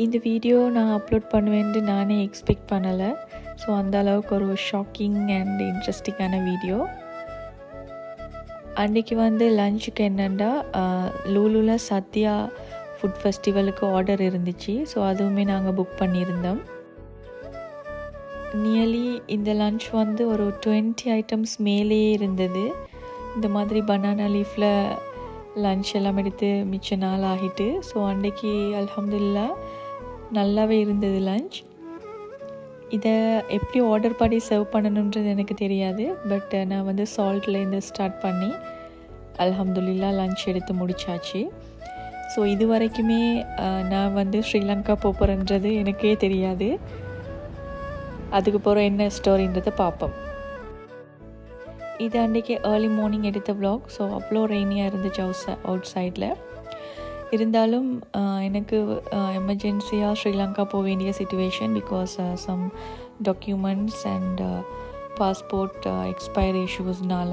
இந்த வீடியோ நான் அப்லோட் பண்ணுவேன்னு நானே எக்ஸ்பெக்ட் பண்ணலை. ஸோ அந்த அளவுக்கு ஒரு ஷாக்கிங் அண்ட் இன்ட்ரெஸ்டிங்கான வீடியோ. அன்றைக்கி லஞ்சுக்கு என்னென்னா லூலுவில் சத்யா ஃபுட் ஃபெஸ்டிவலுக்கு ஆர்டர் இருந்துச்சு. ஸோ அதுவுமே நாங்கள் புக் பண்ணியிருந்தோம். நியர்லி இந்த லன்ச் ஒரு 20 ஐட்டம்ஸ் மேலேயே இருந்தது. இந்த மாதிரி பனானா லீஃபில் லன்ச் எல்லாம் எடுத்து மிச்ச நாள் ஆகிட்டு. ஸோ அன்றைக்கி அல்ஹம்துலில்லாஹ் நல்லாவே இருந்தது லன்ச். இதை எப்படி ஆர்டர் பண்ணி சர்வ் பண்ணணுன்றது எனக்கு தெரியாது. பட் நான் சால்ட்லேருந்து ஸ்டார்ட் பண்ணி அல்ஹம்துலில்லாஹ் லன்ச் எடுத்து முடிச்சாச்சு. ஸோ இது வரைக்குமே நான் ஸ்ரீலங்கா போகிறேன்றது எனக்கே தெரியாது. அதுக்கு போகிற என்ன ஸ்டோரின்றதை பார்ப்போம். இது அன்றைக்கி ஏர்லி மார்னிங் எடுத்த vlog. ஸோ அவ்வளோ ரெய்னியாக இருந்துச்சு அவுட் சைடில். இருந்தாலும் எனக்கு எமர்ஜென்சியாக ஸ்ரீலங்கா போக வேண்டிய situation. Because some documents and passport expire இஷ்யூஸ்னால.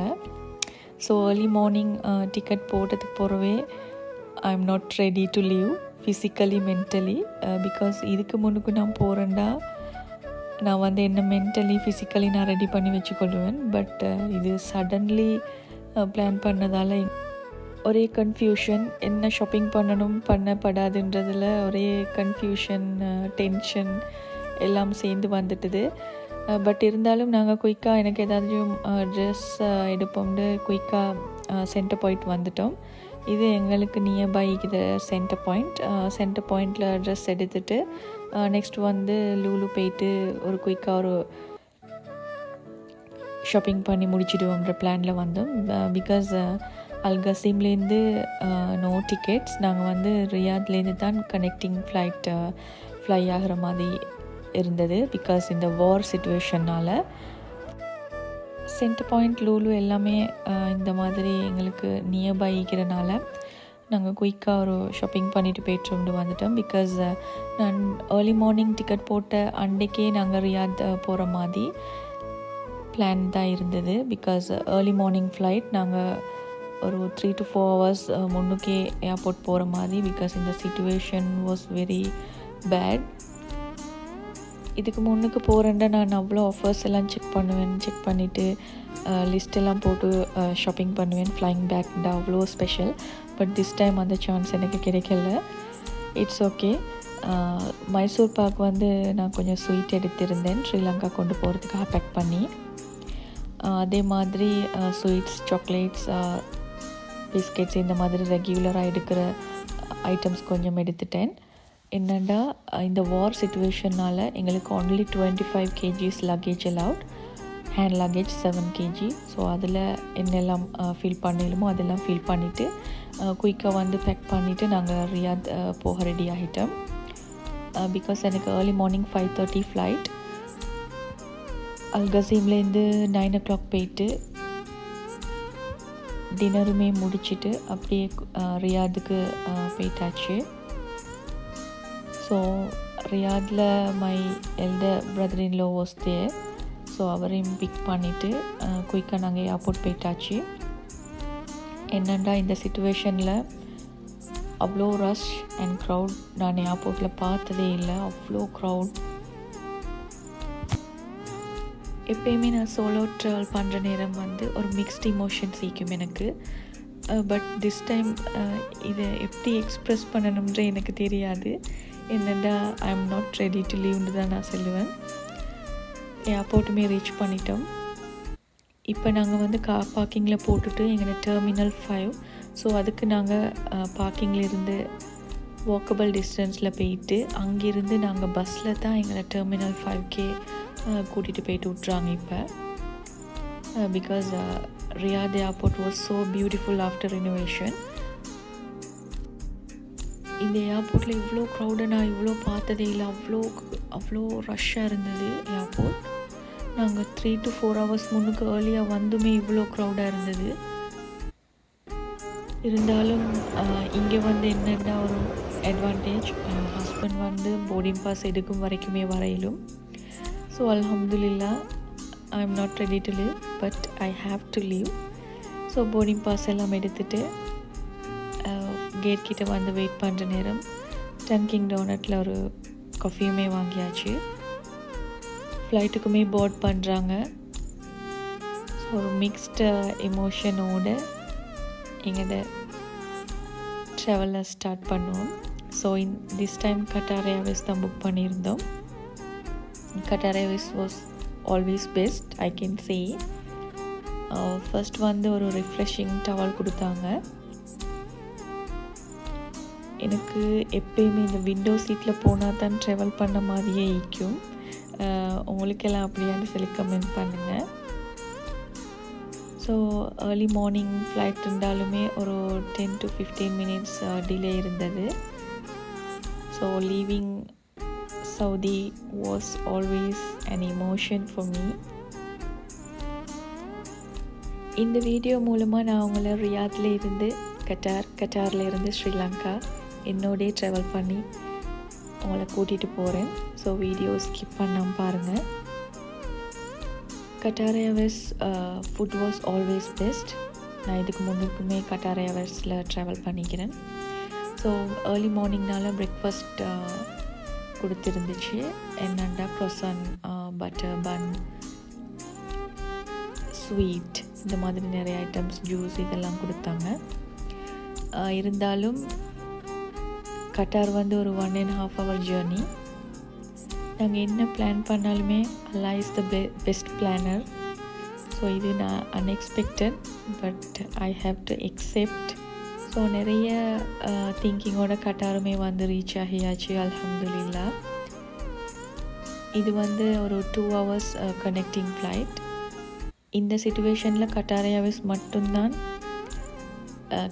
ஸோ ஏர்லி மார்னிங் டிக்கெட் போட்டதுக்கு போகிறவே I am not ready to leave physically mentally. Because இதுக்கு முன்னுக்கு நான் போகிறேன்டா நான் என்ன மென்டலி ஃபிசிக்கலி நான் ரெடி பண்ணி வச்சுக்கொள்வேன். பட் இது சடன்லி பிளான் பண்ணதால் ஒரே கன்ஃபியூஷன். என்ன ஷாப்பிங் பண்ணணும் பண்ணப்படாதுன்றதில் ஒரே கன்ஃபியூஷன், டென்ஷன் எல்லாம் சேர்ந்து வந்துட்டுது. பட் இருந்தாலும் நாங்கள் குயிக்காக எனக்கு ஏதாச்சும் ட்ரெஸ் எடுப்போம்னு குயிக்காக சென்டர் பாயிண்ட் வந்துட்டோம். இது எங்களுக்கு நியர்பை இது சென்டர் பாயிண்டில் ட்ரெஸ் எடுத்துகிட்டு நெக்ஸ்ட் லூலு போயிட்டு ஒரு குயிக்காக ஒரு ஷாப்பிங் பண்ணி முடிச்சிடுவோம்ன்ற பிளானில் வந்தோம். பிகாஸ் அல்கசீம்லேருந்து நோ டிக்கெட்ஸ். நாங்கள் ரியாத்லேருந்து தான் கனெக்டிங் ஃப்ளை ஆகிற மாதிரி இருந்தது. பிகாஸ் இந்த வார் சிச்சுவேஷனால் சென்டர் பாயிண்ட் லூலு எல்லாமே இந்த மாதிரி எங்களுக்கு நியர்பை இருக்கிறனால நாங்கள் குயிக்காக ஒரு ஷாப்பிங் பண்ணிவிட்டு போய்ட்டு வந்துட்டோம். பிகாஸ் நான் ஏர்லி மார்னிங் டிக்கெட் போட்ட அன்றைக்கே நாங்கள் ரியாத் போகிற மாதிரி பிளான் தான் இருந்தது. பிகாஸ் ஏர்லி மார்னிங் ஃப்ளைட் நாங்கள் ஒரு 3 to 4 hours முன்னுக்கே ஏர்போர்ட் போகிற மாதிரி. பிகாஸ் இந்த சிச்சுவேஷன் வாஸ் வெரி பேட். இதுக்கு முன்னுக்கு போகிறேன்டா நான் அவ்வளோ ஆஃபர்ஸ் எல்லாம் செக் பண்ணிவிட்டு லிஸ்ட் எல்லாம் போட்டு ஷாப்பிங் பண்ணுவேன். ஃப்ளைங் பேக்டா அவ்வளோ ஸ்பெஷல். பட் திஸ் டைம் அந்த சான்ஸ் எனக்கு கிடைக்கல. It's okay. மைசூர் பாக் நான் கொஞ்சம் ஸ்வீட் எடுத்திருந்தேன் ஸ்ரீலங்கா கொண்டு போகிறதுக்காக பேக் பண்ணி. அதே மாதிரி ஸ்வீட்ஸ், சாக்லேட்ஸ், பிஸ்கெட்ஸ் இந்த மாதிரி ரெகுலராக எடுக்கிற ஐட்டம்ஸ் கொஞ்சம் எடுத்துட்டேன். என்னென்னா இந்த வார் சிச்சுவேஷனால் எங்களுக்கு only 25 kgs luggage allowed. Hand luggage 7 kg. So அதில் என்னெல்லாம் ஃபீல் பண்ணிடலுமோ அதெல்லாம் ஃபீல் பண்ணிவிட்டு குயிக்காக பேக் பண்ணிவிட்டு நாங்கள் ரியாத் போக ரெடி ஆகிட்டோம். பிகாஸ் எனக்கு ஏர்லி மார்னிங் 5:30 ஃப்ளைட். அல்கசீம்லேருந்து 9 o'clock போயிட்டு டின்னருமே முடிச்சுட்டு அப்படியே ரியாதுக்கு போயிட்டாச்சு. ஸோ ரியாதில் my elder brother in law was there. So அவரையும் பிக் பண்ணிவிட்டு குயிக்காக நாங்கள் ஏர்போர்ட் போயிட்டாச்சு. என்னென்னா இந்த சிச்சுவேஷனில் அவ்வளோ ரஷ் அண்ட் க்ரௌட் நான் ஏர்போர்ட்டில் பார்த்ததே இல்லை. அவ்வளோ க்ரௌட். எப்பயுமே நான் சோலோ ட்ராவல் பண்ணுற நேரம் ஒரு மிக்ஸ்ட் இமோஷன்ஸ் ஈக்கும் எனக்கு. பட் திஸ் டைம் இதை எப்படி எக்ஸ்ப்ரெஸ் பண்ணணுன்ற எனக்கு தெரியாது. என்னென்னா I am not ready to லீவ்னு தான் நான் சொல்லுவேன். ஏர்போர்ட்டுமே ரீச் பண்ணிட்டோம். இப்போ நாங்கள் கார் பார்க்கிங்கில் போட்டுட்டு எங்களோட டெர்மினல் 5. ஸோ அதுக்கு நாங்கள் பார்க்கிங்கில் இருந்து வாக்கபிள் டிஸ்டன்ஸில் போயிட்டு அங்கேருந்து நாங்கள் பஸ்ஸில் தான் எங்களை டெர்மினல் 5K கூட்டிகிட்டு போயிட்டு விட்றாங்க இப்போ. Because Riyadh airport was so beautiful after renovation. இந்த ஏர்போர்ட்டில் இவ்வளோ க்ரௌடை நான் இவ்வளோ பார்த்ததே இல்லை. அவ்வளோ ரஷ்ஷாக இருந்தது ஏர்போர்ட். நாங்கள் 3 to 4 hours முன்னுக்கு ஏர்லியாக வந்துமே இவ்வளோ க்ரௌடாக இருந்தது. இருந்தாலும் இங்கே என்னென்னா ஒரு அட்வான்டேஜ், ஹஸ்பண்ட் போர்டிங் பாஸ் எடுக்கும் வரைக்குமே வரையிலும். ஸோ அல்ஹம்துலில்லாஹ் I am not ready to leave but I have to leave. So boarding pass எல்லாம் எடுத்துகிட்டு கேட் கிட்ட வெயிட் பண்ணுற நேரம் டன்கிங் டோனட்டில் ஒரு காஃபியுமே வாங்கியாச்சு. ஃப்ளைட்டுக்குமே போர்ட் பண்ணுறாங்க. ஸோ ஒரு மிக்ஸ்டு எமோஷனோடு எங்களோட ட்ராவலை ஸ்டார்ட் பண்ணுவோம். So this time Qatar Airways தான் புக் பண்ணியிருந்தோம். Qatar Airways was always best, I can say. First வந்து ஒரு ரிஃப்ரெஷிங் டவல் கொடுத்தாங்க. எனக்கு எப்பயுமே இந்த விண்டோ சீட்டில் போனால் தான் ட்ராவல் பண்ண மாதிரியே இருக்கும். உங்களுக்கெல்லாம் அப்படியான்னு சொல்லி கமெண்ட் பண்ணுங்கள். ஸோ ஏர்லி மார்னிங் ஃப்ளைட் இருந்தாலுமே ஒரு 10 to 15 minutes டிலே இருந்தது. So leaving Saudi was always an emotion for me. இந்த வீடியோ மூலமாக நான் உங்களை ரியாத்தில் இருந்து கட்டாரில் இருந்து ஸ்ரீலங்கா என்னோடே ட்ராவல் பண்ணி உங்களை கூட்டிகிட்டு போகிறேன். ஸோ வீடியோ ஸ்கிப் பண்ணாமல் பாருங்கள். Qatar airways food was always best. நான் இதுக்கு முன்னுக்குமே கட்டார் ஏர்வேஸில் ட்ராவல் பண்ணிக்கிறேன். ஸோ ஏர்லி மார்னிங்னால பிரேக்ஃபாஸ்ட் கொடுத்துருந்துச்சு. என்னண்டா க்ரோசன், பட்டர் பன், ஸ்வீட், இந்த மாதிரி நிறைய ஐட்டம்ஸ், ஜூஸ் இதெல்லாம் கொடுத்தாங்க. இருந்தாலும் கட்டார் வந்து ஒரு 1.5 hour ஜேர்னி. நாங்கள் என்ன பிளான் பண்ணாலுமே Allah is the best planner. So இது நான் unexpected, but I have to accept. So நிறைய திங்கிங்கோட கட்டாருமே வந்து ரீச் ஆகியாச்சு, அல்ஹம்துலில்லா. இது வந்து ஒரு 2 hours கனெக்டிங் ஃப்ளைட். இந்த சிச்சுவேஷனில் கட்டார் ஏர்வேஸ் மட்டும்தான்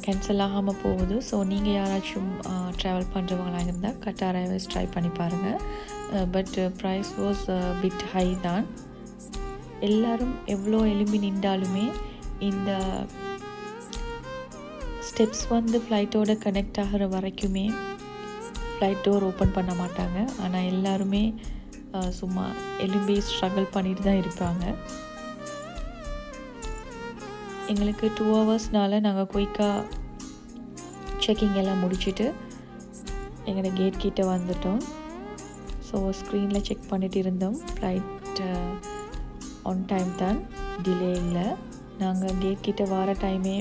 கேன்சல் ஆகாமல் போகுது. ஸோ நீங்கள் யாராச்சும் ட்ராவல் பண்ணுறவங்களாக இருந்தால் கட்டார் ஏர்வேஸ் ட்ரை பண்ணி பாருங்கள். But price was bit high தான். எல்லோரும் எவ்வளோ எலும்பி நின்றாலுமே இந்த ஸ்டெப்ஸ் வந்து ஃப்ளைட்டோட கனெக்ட் ஆகிற வரைக்குமே ஃப்ளைட் டோர் ஓப்பன் பண்ண மாட்டாங்க. ஆனால் எல்லாருமே சும்மா எலும்பி ஸ்ட்ரகிள் பண்ணிட்டு தான் இருப்பாங்க. எங்களுக்கு 2 hours நாங்கள் குயிக்காக செக்கிங் எல்லாம் முடிச்சுட்டு எங்களோட கேட் கிட்டே வந்துட்டோம். ஸோ ஸ்க்ரீனில் செக் பண்ணிட்டு இருந்தோம். ஃப்ளைட் ஆன் டைம் தான், டிலே இல்லை. நாங்கள் கேட் கிட்டே வர டைமே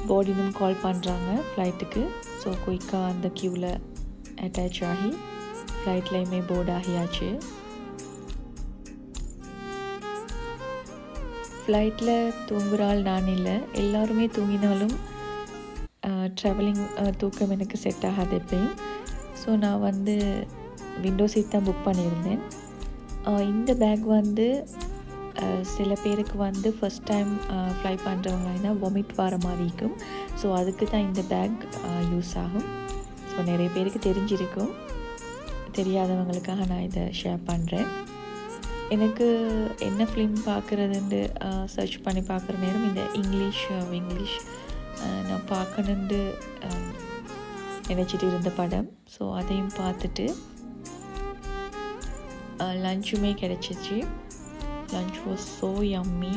போர்டினும் கால் பண்ணுறாங்க ஃப்ளைட்டுக்கு. ஸோ குயிக்காக அந்த க்யூவில் அட்டாச் ஆகி ஃப்ளைட்லேயுமே போர்ட் ஆகியாச்சு. ஃப்ளைட்டில் தூங்குகிற ஆள் நான் இல்லை, எல்லாருமே தூங்கினாலும் ட்ராவலிங் தூக்கம் எனக்கு செட் ஆகாது எப்பயும். ஸோ நான் வந்து விண்டோ சீட் தான் புக் பண்ணியிருந்தேன். இந்த பேக் வந்து சில பேருக்கு வந்து ஃபஸ்ட் டைம் ஃப்ளை பண்ணுறவங்கன்னா வாமிட் வர மாதிரி இருக்கும். ஸோ அதுக்கு தான் இந்த பேக் யூஸ் ஆகும். ஸோ நிறைய பேருக்கு தெரிஞ்சிருக்கும், தெரியாதவங்களுக்காக நான் இதை ஷேர் பண்ணுறேன். எனக்கு என்ன ஃபிலிம் பார்க்குறதுன்னு சர்ச் பண்ணி பார்க்குற நேரம் இந்த இங்கிலீஷ் நான் பார்க்கணுன்னு நினச்சிட்டு இருந்த படம். ஸோ அதையும் பார்த்துட்டு லஞ்சுமே கிடச்சிச்சு. Lunch was so yummy.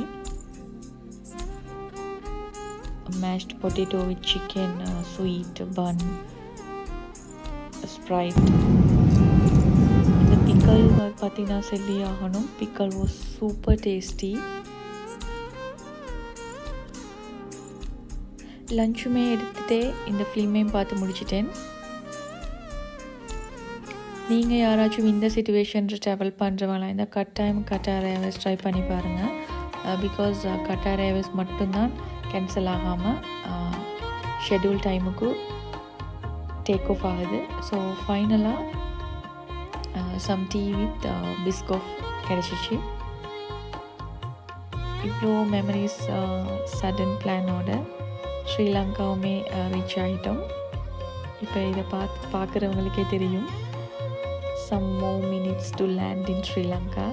Mashed potato with chicken, sweet bun, Sprite. The pickle pathina selli aganum. Pickle was super tasty. லஞ்சுமே எடுத்துகிட்டே இந்த ஃபிலிமையும் பார்த்து முடிச்சிட்டேன். நீங்கள் யாராச்சும் இந்த சிச்சுவேஷனில் ட்ராவல் பண்ணுறவங்களாம் இந்த கட்டார் ஏர்வேஸ் ட்ரை பண்ணி பாருங்கள். பிகாஸ் கட்டார் ஏர்வேஸ் மட்டும்தான் கேன்சல் ஆகாமல் ஷெட்யூல் டைமுக்கு டேக் ஆஃப் ஆகுது. ஸோ ஃபைனலாக சம் டீ வித் பிஸ்கோஃப் கிடச்சிச்சு. இவ்வளோ மெமரிஸ் சடன் பிளானோட ஸ்ரீலங்காவுமே ரீச் ஆகிட்டோம். இப்போ இதை பார்க்குறவங்களுக்கே தெரியும். Some more minutes to land in Sri Lanka.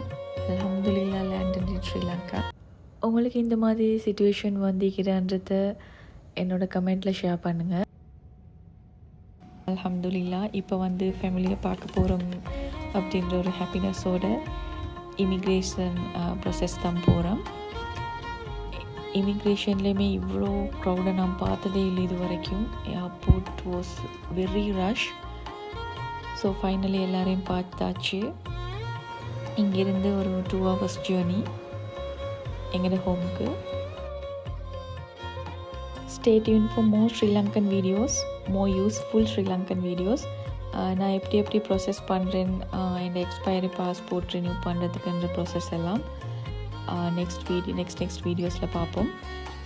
Alhamdulillah landed in Sri Lanka. உங்களுக்கு இந்த மாதிரி சிச்சுவேஷன் வந்திக்கிறன்றத என்னோட கமெண்ட்டில் ஷேர் பண்ணுங்கள். அல்ஹம்துலில்லா இப்போ வந்து ஃபேமிலியை பார்க்க போகிறோம் அப்படின்ற ஒரு ஹாப்பினஸோட இமிக்ரேஷன் ப்ரொசஸ் தான் போகிறோம். இமிக்ரேஷன்லேயுமே இவ்வளோ க்ரௌடை நான் பார்த்ததே இல்லை இது வரைக்கும். Airport was very rush. So finally எல்லோரையும் பார்த்தாச்சு. இங்கேருந்து ஒரு 2 hours ஜேர்னி எங்களோட ஹோமுக்கு. Stay tuned for more Sri Lankan videos, more useful Sri Lankan videos. நான் எப்படி ப்ராசஸ் பண்ணுறேன், இந்த எக்ஸ்பைரி பாஸ்போர்ட் ரினியூ பண்ணுறதுக்குன்ற ப்ராசஸ் எல்லாம் நெக்ஸ்ட் வீடியோஸில் பார்ப்போம்.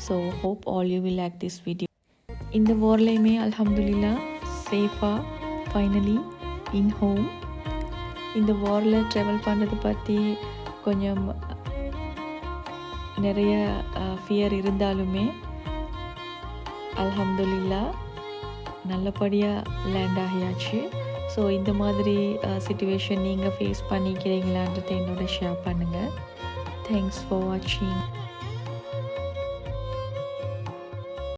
So hope all you will like this video. இந்த வார்லேயுமே அல்ஹம்துலில்லா சேஃபாக ஃபைனலி இன் ஹோம். இந்த வாரில் ட்ராவல் பண்ணுறது பற்றி கொஞ்சம் நிறைய ஃபியர் இருந்தாலுமே அல்ஹம்துலில்லா நல்லபடியாக லேண்ட் ஆகியாச்சு. ஸோ இந்த மாதிரி சிச்சுவேஷன் நீங்கள் ஃபேஸ் பண்ணிக்கிறீங்களான்றதை என்னோட ஷேர் பண்ணுங்கள். தேங்க்ஸ் ஃபார் வாட்சிங்.